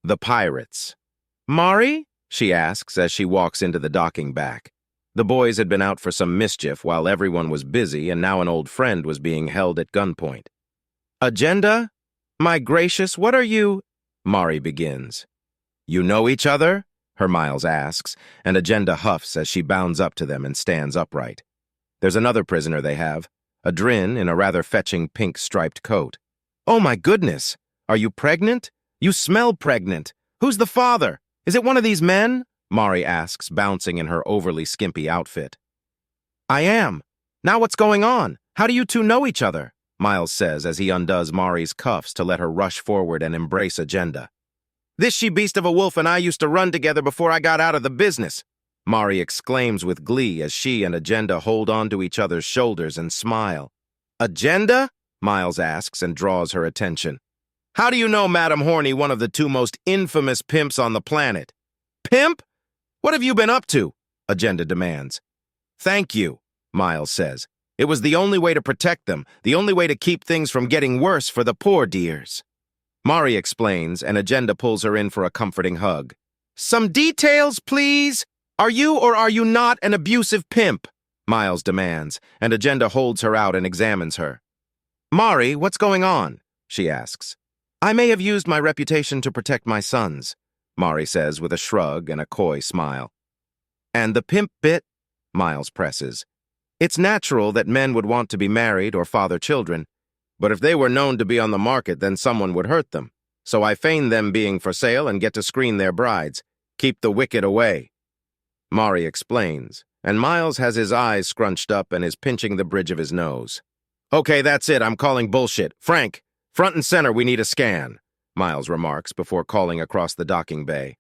The pirates. Mari? She asks as she walks into the docking back. The boys had been out for some mischief while everyone was busy, and now an old friend was being held at gunpoint. Agenda? My gracious, what are you? Mari begins. You know each other? Her Miles asks, and Agenda huffs as she bounds up to them and stands upright. There's another prisoner they have, a Drin in a rather fetching pink striped coat. Oh my goodness! Are you pregnant? You smell pregnant. Who's the father? Is it one of these men? Mari asks, bouncing in her overly skimpy outfit. I am. Now what's going on? How do you two know each other? Miles says as he undoes Mari's cuffs to let her rush forward and embrace Agenda. This she-beast of a wolf and I used to run together before I got out of the business, Mari exclaims with glee as she and Agenda hold on to each other's shoulders and smile. Agenda? Miles asks and draws her attention. How do you know Madam Horny, one of the two most infamous pimps on the planet? Pimp? What have you been up to? Agenda demands. Thank you, Miles says. It was the only way to protect them, the only way to keep things from getting worse for the poor dears. Mari explains, and Agenda pulls her in for a comforting hug. Some details, please? Are you or are you not an abusive pimp? Miles demands, and Agenda holds her out and examines her. Mari, what's going on? She asks. I may have used my reputation to protect my sons, Mari says with a shrug and a coy smile. And the pimp bit? Miles presses. It's natural that men would want to be married or father children, but if they were known to be on the market, then someone would hurt them. So I feign them being for sale and get to screen their brides. Keep the wicked away. Mari explains, and Miles has his eyes scrunched up and is pinching the bridge of his nose. Okay, that's it. I'm calling bullshit. Frank, front and center, we need a scan, Miles remarks before calling across the docking bay.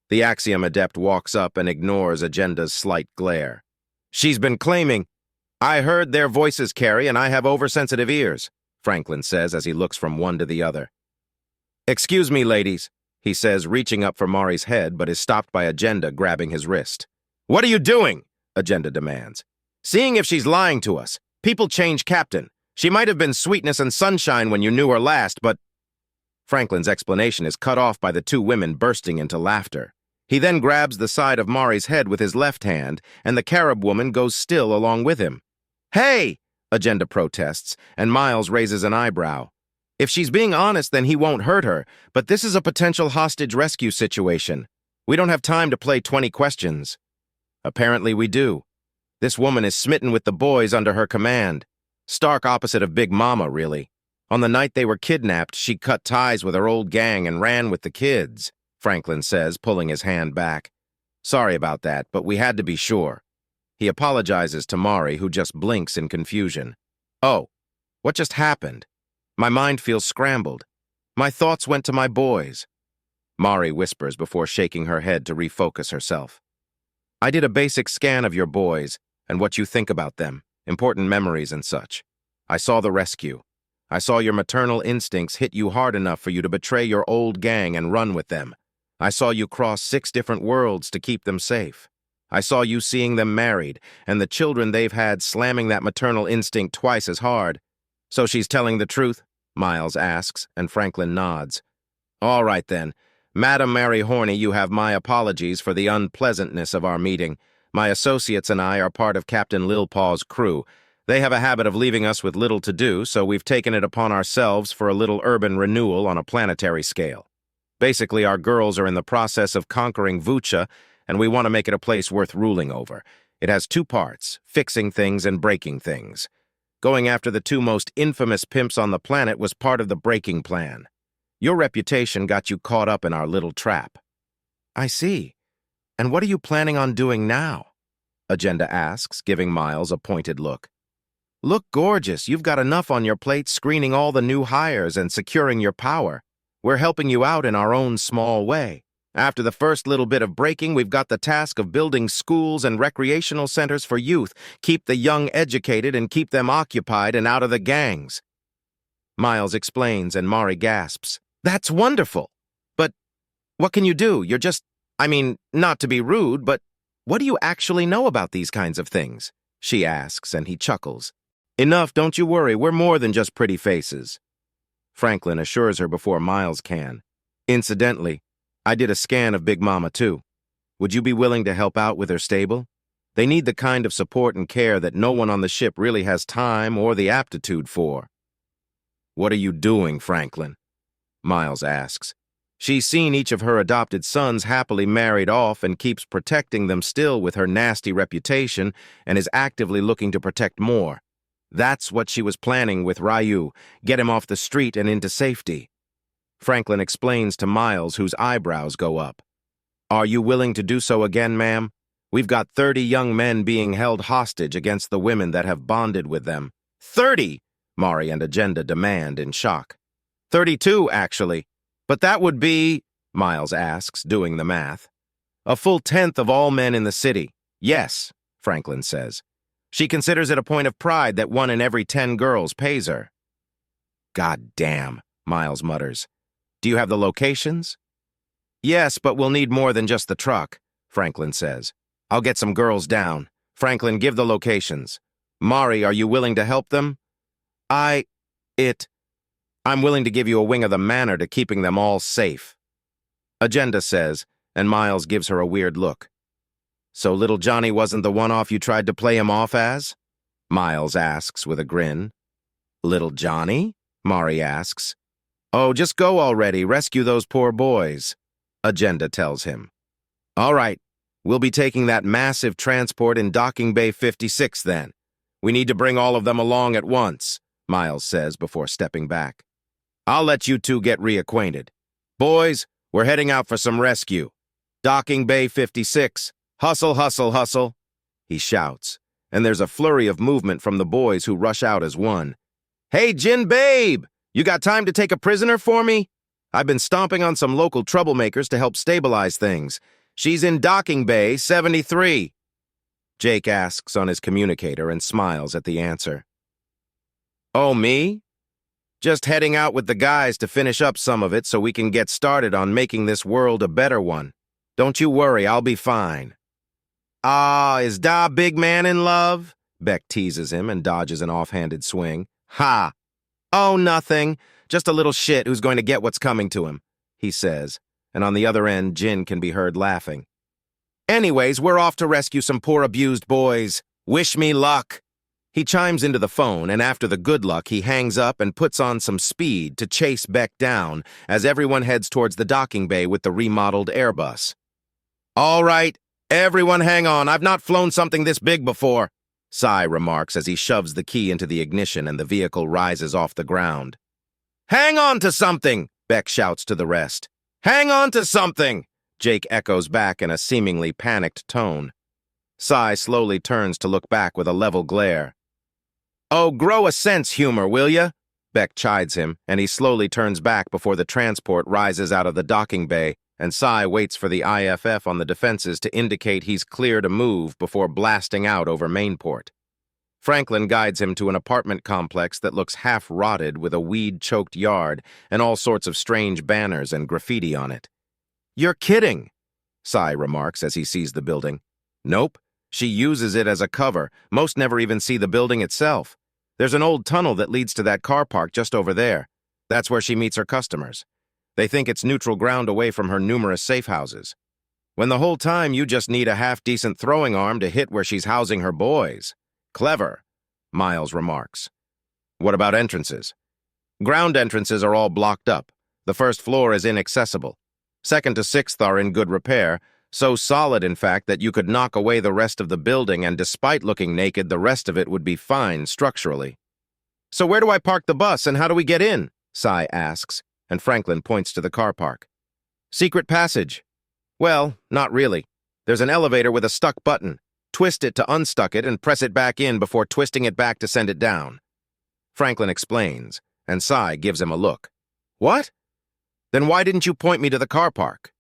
The Axiom Adept walks up and ignores Agenda's slight glare. She's been claiming, I heard their voices, Carrie, and I have oversensitive ears, Franklin says as he looks from one to the other. Excuse me, ladies, he says, reaching up for Mari's head, but is stopped by Agenda grabbing his wrist. What are you doing? Agenda demands. Seeing if she's lying to us. People change captain. She might have been sweetness and sunshine when you knew her last, but... Franklin's explanation is cut off by the two women bursting into laughter. He then grabs the side of Mari's head with his left hand, and the Carib woman goes still along with him. Hey! Agenda protests, and Miles raises an eyebrow. If she's being honest, then he won't hurt her, but this is a potential hostage rescue situation. We don't have time to play 20 questions. Apparently we do. This woman is smitten with the boys under her command. Stark opposite of Big Mama, really. On the night they were kidnapped, she cut ties with her old gang and ran with the kids, Franklin says, pulling his hand back. Sorry about that, but we had to be sure. He apologizes to Mari, who just blinks in confusion. Oh, what just happened? My mind feels scrambled. My thoughts went to my boys. Mari whispers before shaking her head to refocus herself. I did a basic scan of your boys and what you think about them, important memories and such. I saw the rescue. I saw your maternal instincts hit you hard enough for you to betray your old gang and run with them. I saw you cross 6 different worlds to keep them safe. I saw you seeing them married, and the children they've had slamming that maternal instinct twice as hard. So she's telling the truth? Miles asks, and Franklin nods. All right then. Madam Mary Horny, you have my apologies for the unpleasantness of our meeting. My associates and I are part of Captain Lilpaw's crew. They have a habit of leaving us with little to do, so we've taken it upon ourselves for a little urban renewal on a planetary scale. Basically, our girls are in the process of conquering Vucha, and we want to make it a place worth ruling over. It has 2 parts, fixing things and breaking things. Going after the 2 most infamous pimps on the planet was part of the breaking plan. Your reputation got you caught up in our little trap. I see. And what are you planning on doing now? Agenda asks, giving Miles a pointed look. Look gorgeous. You've got enough on your plate screening all the new hires and securing your power. We're helping you out in our own small way. After the first little bit of breaking, we've got the task of building schools and recreational centers for youth, keep the young educated and keep them occupied and out of the gangs. Miles explains and Mari gasps. That's wonderful. But what can you do? You're just, not to be rude, but what do you actually know about these kinds of things? She asks, and he chuckles. Enough, don't you worry, we're more than just pretty faces. Franklin assures her before Miles can. Incidentally, I did a scan of Big Mama, too. Would you be willing to help out with her stable? They need the kind of support and care that no one on the ship really has time or the aptitude for. What are you doing, Franklin? Miles asks. She's seen each of her adopted sons happily married off and keeps protecting them still with her nasty reputation and is actively looking to protect more. That's what she was planning with Ryu, get him off the street and into safety. Franklin explains to Miles, whose eyebrows go up. Are you willing to do so again, ma'am? We've got 30 young men being held hostage against the women that have bonded with them. 30! Mari and Agenda demand in shock. 32, actually. But that would be, Miles asks, doing the math. A full tenth of all men in the city. Yes, Franklin says. She considers it a point of pride that 1 in every 10 girls pays her. God damn, Miles mutters. Do you have the locations? Yes, but we'll need more than just the truck, Franklin says. I'll get some girls down. Franklin, give the locations. Mari, are you willing to help them? I'm willing to give you a wing of the manor to keeping them all safe. Agenda says, and Miles gives her a weird look. So little Johnny wasn't the one-off you tried to play him off as? Miles asks with a grin. Little Johnny? Mari asks. Oh, just go already, rescue those poor boys, Agenda tells him. All right, we'll be taking that massive transport in Docking Bay 56 then. We need to bring all of them along at once, Miles says before stepping back. I'll let you two get reacquainted. Boys, we're heading out for some rescue. Docking Bay 56, hustle, hustle, hustle, he shouts, and there's a flurry of movement from the boys who rush out as one. Hey, Jin Babe, you got time to take a prisoner for me? I've been stomping on some local troublemakers to help stabilize things. She's in Docking Bay 73. Jake asks on his communicator and smiles at the answer. Oh, me? Just heading out with the guys to finish up some of it so we can get started on making this world a better one. Don't you worry, I'll be fine. Ah, is da big man in love? Beck teases him and dodges an offhanded swing. Ha! Oh, nothing. Just a little shit who's going to get what's coming to him, he says, and on the other end, Jin can be heard laughing. Anyways, we're off to rescue some poor abused boys. Wish me luck. He chimes into the phone, and after the good luck, he hangs up and puts on some speed to chase Beck down as everyone heads towards the docking bay with the remodeled Airbus. All right, everyone hang on. I've not flown something this big before, Sai remarks as he shoves the key into the ignition and the vehicle rises off the ground. Hang on to something, Beck shouts to the rest. Hang on to something, Jake echoes back in a seemingly panicked tone. Sai slowly turns to look back with a level glare. Oh, grow a sense, humor, will ya? Beck chides him, and he slowly turns back before the transport rises out of the docking bay, and Sai waits for the IFF on the defenses to indicate he's clear to move before blasting out over Mainport. Franklin guides him to an apartment complex that looks half-rotted with a weed-choked yard and all sorts of strange banners and graffiti on it. You're kidding, Sai remarks as he sees the building. Nope, she uses it as a cover. Most never even see the building itself. There's an old tunnel that leads to that car park just over there. That's where she meets her customers. They think it's neutral ground away from her numerous safe houses. When the whole time you just need a half-decent throwing arm to hit where she's housing her boys. Clever, Miles remarks. What about entrances? Ground entrances are all blocked up. The first floor is inaccessible. Second to sixth are in good repair, so solid, in fact, that you could knock away the rest of the building and despite looking naked, the rest of it would be fine structurally. So where do I park the bus and how do we get in? Sai asks, and Franklin points to the car park. Secret passage. Well, not really. There's an elevator with a stuck button. Twist it to unstuck it and press it back in before twisting it back to send it down. Franklin explains, and Sai gives him a look. What? Then why didn't you point me to the car park?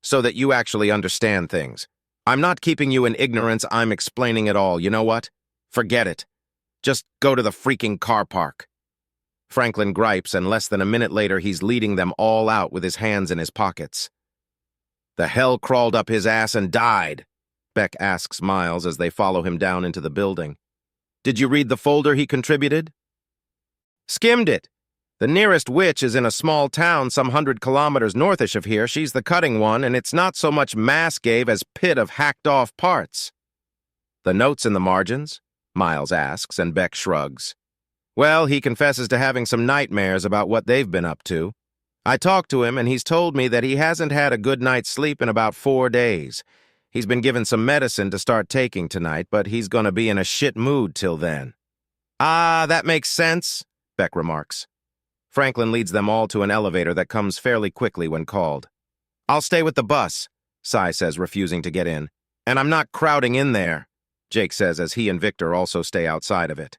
So that you actually understand things. I'm not keeping you in ignorance, I'm explaining it all. You know what? Forget it. Just go to the freaking car park. Franklin gripes, and less than a minute later he's leading them all out with his hands in his pockets. The hell crawled up his ass and died, Beck asks Miles as they follow him down into the building. Did you read the folder he contributed? Skimmed it. The nearest witch is in a small town some 100 kilometers northish of here. She's the cutting one, and it's not so much mass gave as pit of hacked-off parts. The notes in the margins? Miles asks, and Beck shrugs. Well, he confesses to having some nightmares about what they've been up to. I talked to him, and he's told me that he hasn't had a good night's sleep in about 4 days. He's been given some medicine to start taking tonight, but he's gonna be in a shit mood till then. Ah, that makes sense, Beck remarks. Franklin leads them all to an elevator that comes fairly quickly when called. I'll stay with the bus, Cy says, refusing to get in. And I'm not crowding in there, Jake says as he and Victor also stay outside of it.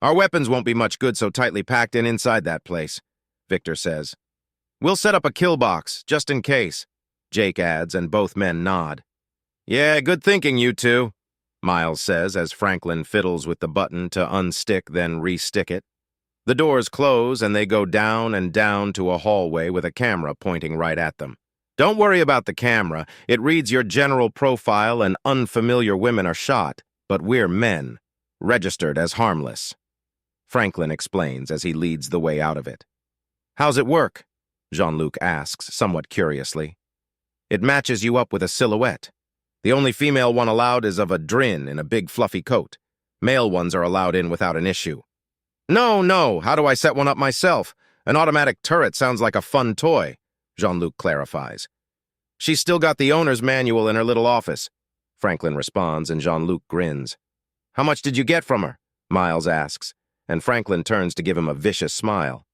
Our weapons won't be much good so tightly packed in inside that place, Victor says. We'll set up a kill box, just in case, Jake adds, and both men nod. Yeah, good thinking, you two, Miles says as Franklin fiddles with the button to unstick then re-stick it. The doors close and they go down and down to a hallway with a camera pointing right at them. Don't worry about the camera. It reads your general profile and unfamiliar women are shot, but we're men, registered as harmless. Franklin explains as he leads the way out of it. How's it work? Jean-Luc asks, somewhat curiously. It matches you up with a silhouette. The only female one allowed is of a drin in a big fluffy coat. Male ones are allowed in without an issue. No, how do I set one up myself? An automatic turret sounds like a fun toy, Jean-Luc clarifies. She's still got the owner's manual in her little office, Franklin responds, and Jean-Luc grins. How much did you get from her? Miles asks, and Franklin turns to give him a vicious smile.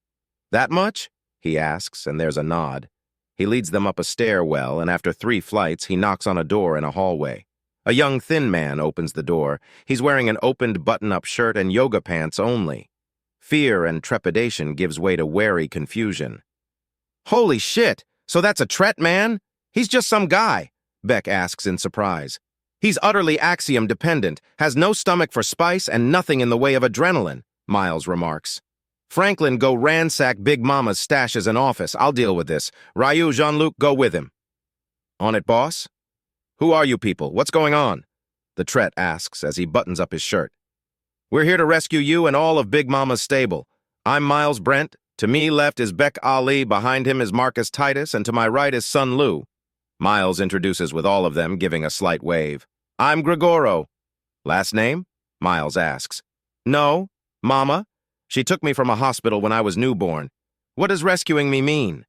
That much? He asks, and there's a nod. He leads them up a stairwell, and after 3 flights, he knocks on a door in a hallway. A young thin man opens the door. He's wearing an opened button-up shirt and yoga pants only. Fear and trepidation gives way to wary confusion. Holy shit! So that's a Tret man? He's just some guy, Beck asks in surprise. He's utterly axiom-dependent, has no stomach for spice and nothing in the way of adrenaline, Miles remarks. Franklin, go ransack Big Mama's stashes and office. I'll deal with this. Ryu, Jean-Luc, go with him. On it, boss? Who are you people? What's going on? The Tret asks as he buttons up his shirt. We're here to rescue you and all of Big Mama's stable. I'm Miles Brent. To me left is Beck Ali, behind him is Marcus Titus, and to my right is Sun Lu. Miles introduces with all of them, giving a slight wave. I'm Grigoro. Last name? Miles asks. No, Mama. She took me from a hospital when I was newborn. What does rescuing me mean?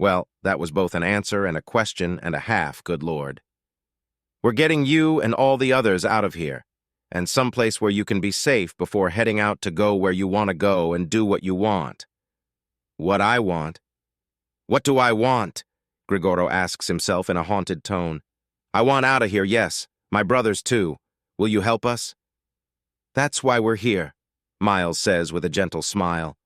Well, that was both an answer and a question and a half, good Lord. We're getting you and all the others out of here, and someplace where you can be safe before heading out to go where you want to go and do what you want. What I want? What do I want? Grigoro asks himself in a haunted tone. I want out of here, yes. My brothers, too. Will you help us? That's why we're here, Miles says with a gentle smile.